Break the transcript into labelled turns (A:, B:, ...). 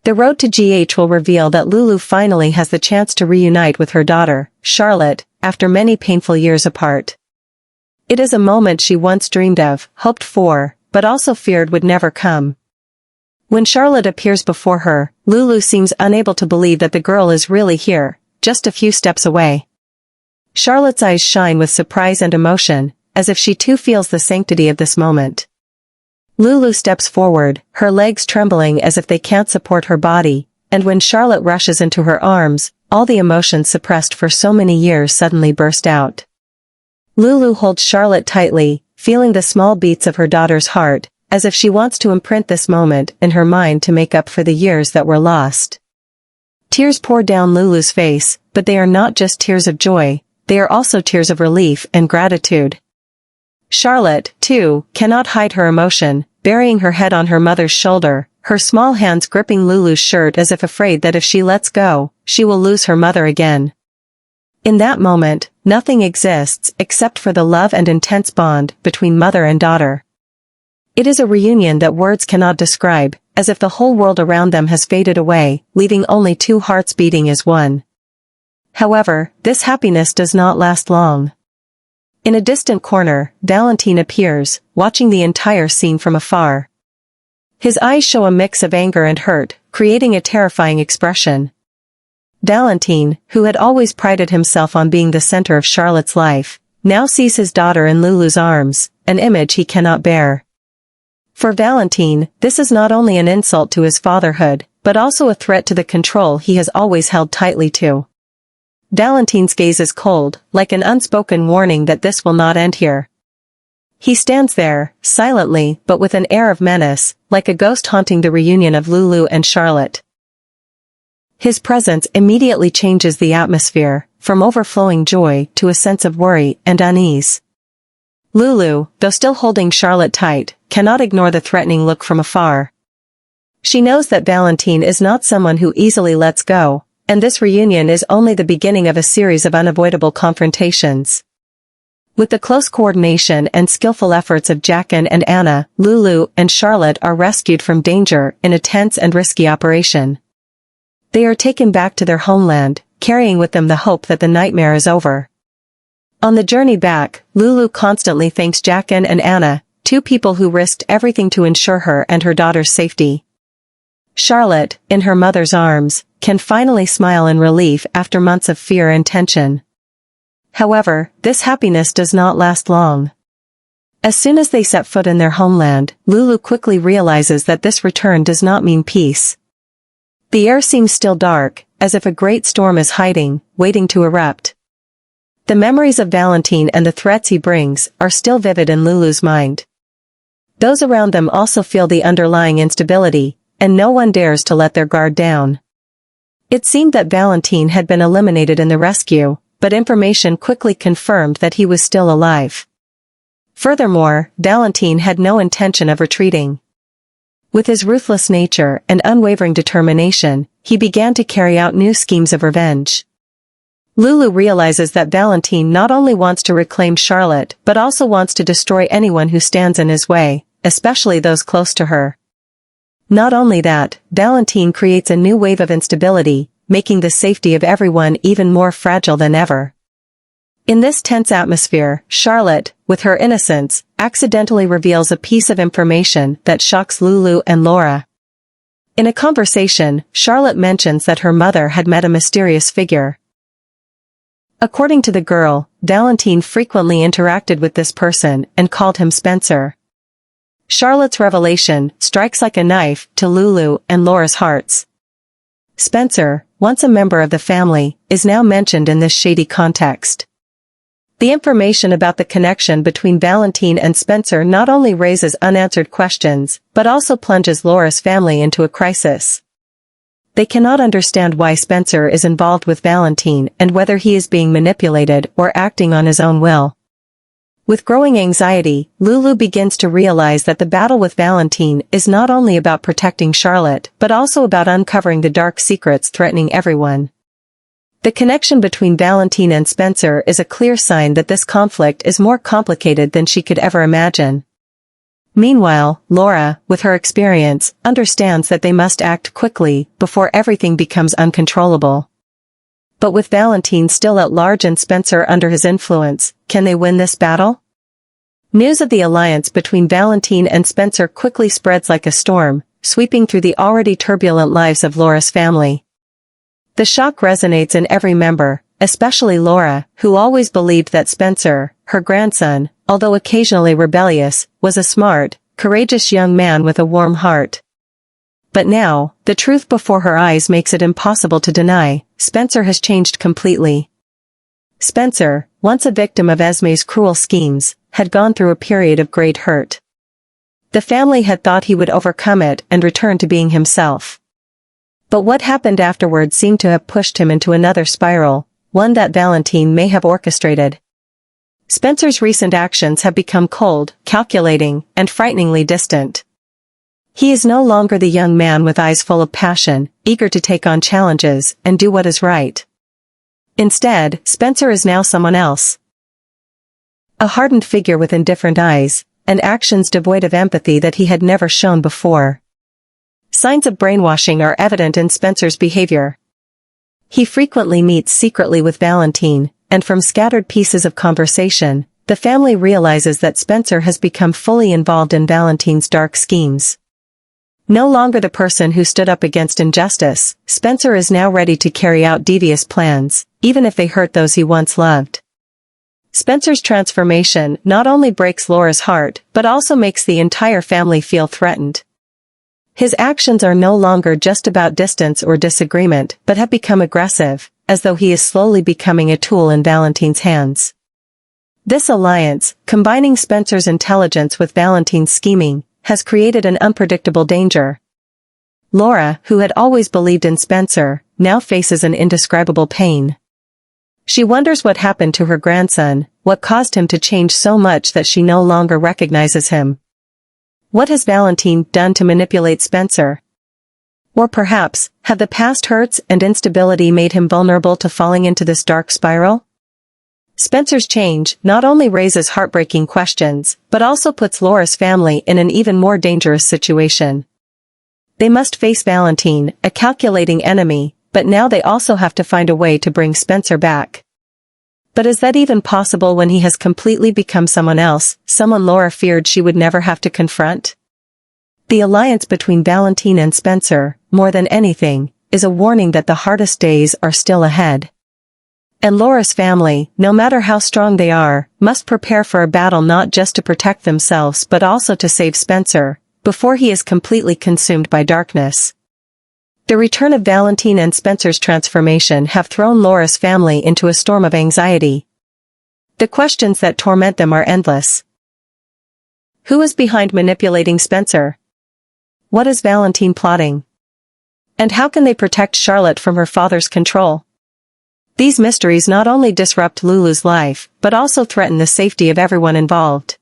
A: The road to GH will reveal that Lulu finally has the chance to reunite with her daughter, Charlotte, after many painful years apart. It is a moment she once dreamed of, hoped for, but also feared would never come. When Charlotte appears before her, Lulu seems unable to believe that the girl is really here, just a few steps away. Charlotte's eyes shine with surprise and emotion, as if she too feels the sanctity of this moment. Lulu steps forward, her legs trembling as if they can't support her body, and when Charlotte rushes into her arms, all the emotions suppressed for so many years suddenly burst out. Lulu holds Charlotte tightly, feeling the small beats of her daughter's heart, as if she wants to imprint this moment in her mind to make up for the years that were lost. Tears pour down Lulu's face, but they are not just tears of joy, they are also tears of relief and gratitude. Charlotte, too, cannot hide her emotion, burying her head on her mother's shoulder, her small hands gripping Lulu's shirt as if afraid that if she lets go, she will lose her mother again. In that moment, nothing exists except for the love and intense bond between mother and daughter. It is a reunion that words cannot describe, as if the whole world around them has faded away, leaving only two hearts beating as one. However, this happiness does not last long. In a distant corner, Valentin appears, watching the entire scene from afar. His eyes show a mix of anger and hurt, creating a terrifying expression. Valentin, who had always prided himself on being the center of Charlotte's life, now sees his daughter in Lulu's arms, an image he cannot bear. For Valentin, this is not only an insult to his fatherhood, but also a threat to the control he has always held tightly to. Valentin's gaze is cold, like an unspoken warning that this will not end here. He stands there, silently but with an air of menace, like a ghost haunting the reunion of Lulu and Charlotte. His presence immediately changes the atmosphere, from overflowing joy to a sense of worry and unease. Lulu, though still holding Charlotte tight, cannot ignore the threatening look from afar. She knows that Valentin is not someone who easily lets go, and this reunion is only the beginning of a series of unavoidable confrontations. With the close coordination and skillful efforts of Jacqueline and Anna, Lulu and Charlotte are rescued from danger in a tense and risky operation. They are taken back to their homeland, carrying with them the hope that the nightmare is over. On the journey back, Lulu constantly thanks Jacqueline and Anna, two people who risked everything to ensure her and her daughter's safety. Charlotte, in her mother's arms, can finally smile in relief after months of fear and tension. However, this happiness does not last long. As soon as they set foot in their homeland, Lulu quickly realizes that this return does not mean peace. The air seems still dark, as if a great storm is hiding, waiting to erupt. The memories of Valentin and the threats he brings are still vivid in Lulu's mind. Those around them also feel the underlying instability, and no one dares to let their guard down. It seemed that Valentin had been eliminated in the rescue, but information quickly confirmed that he was still alive. Furthermore, Valentin had no intention of retreating. With his ruthless nature and unwavering determination, he began to carry out new schemes of revenge. Lulu realizes that Valentin not only wants to reclaim Charlotte but also wants to destroy anyone who stands in his way, especially those close to her. Not only that, Valentin creates a new wave of instability, making the safety of everyone even more fragile than ever. In this tense atmosphere, Charlotte, with her innocence, accidentally reveals a piece of information that shocks Lulu and Laura. In a conversation, Charlotte mentions that her mother had met a mysterious figure. According to the girl, Valentin frequently interacted with this person and called him Spencer. Charlotte's revelation strikes like a knife to Lulu and Laura's hearts. Spencer, once a member of the family, is now mentioned in this shady context. The information about the connection between Valentin and Spencer not only raises unanswered questions, but also plunges Laura's family into a crisis. They cannot understand why Spencer is involved with Valentin and whether he is being manipulated or acting on his own will. With growing anxiety, Lulu begins to realize that the battle with Valentin is not only about protecting Charlotte but also about uncovering the dark secrets threatening everyone. The connection between Valentin and Spencer is a clear sign that this conflict is more complicated than she could ever imagine. Meanwhile, Laura, with her experience, understands that they must act quickly before everything becomes uncontrollable. But with Valentin still at large and Spencer under his influence, can they win this battle? News of the alliance between Valentin and Spencer quickly spreads like a storm, sweeping through the already turbulent lives of Laura's family. The shock resonates in every member, especially Laura, who always believed that Spencer, her grandson, although occasionally rebellious, was a smart, courageous young man with a warm heart. But now, the truth before her eyes makes it impossible to deny, Spencer has changed completely. Spencer, once a victim of Esme's cruel schemes, had gone through a period of great hurt. The family had thought he would overcome it and return to being himself. But what happened afterwards seemed to have pushed him into another spiral, one that Valentin may have orchestrated. Spencer's recent actions have become cold, calculating, and frighteningly distant. He is no longer the young man with eyes full of passion, eager to take on challenges and do what is right. Instead, Spencer is now someone else. A hardened figure with indifferent eyes, and actions devoid of empathy that he had never shown before. Signs of brainwashing are evident in Spencer's behavior. He frequently meets secretly with Valentin, and from scattered pieces of conversation, the family realizes that Spencer has become fully involved in Valentin's dark schemes. No longer the person who stood up against injustice, Spencer is now ready to carry out devious plans, even if they hurt those he once loved. Spencer's transformation not only breaks Laura's heart, but also makes the entire family feel threatened. His actions are no longer just about distance or disagreement, but have become aggressive, as though he is slowly becoming a tool in Valentin's hands. This alliance, combining Spencer's intelligence with Valentin's scheming, has created an unpredictable danger. Laura, who had always believed in Spencer, now faces an indescribable pain. She wonders what happened to her grandson, what caused him to change so much that she no longer recognizes him. What has Valentin done to manipulate Spencer? Or perhaps, have the past hurts and instability made him vulnerable to falling into this dark spiral? Spencer's change not only raises heartbreaking questions, but also puts Laura's family in an even more dangerous situation. They must face Valentin, a calculating enemy, but now they also have to find a way to bring Spencer back. But is that even possible when he has completely become someone else, someone Laura feared she would never have to confront? The alliance between Valentin and Spencer, more than anything, is a warning that the hardest days are still ahead. And Laura's family, no matter how strong they are, must prepare for a battle not just to protect themselves but also to save Spencer, before he is completely consumed by darkness. The return of Valentin and Spencer's transformation have thrown Laura's family into a storm of anxiety. The questions that torment them are endless. Who is behind manipulating Spencer? What is Valentin plotting? And how can they protect Charlotte from her father's control? These mysteries not only disrupt Lulu's life, but also threaten the safety of everyone involved.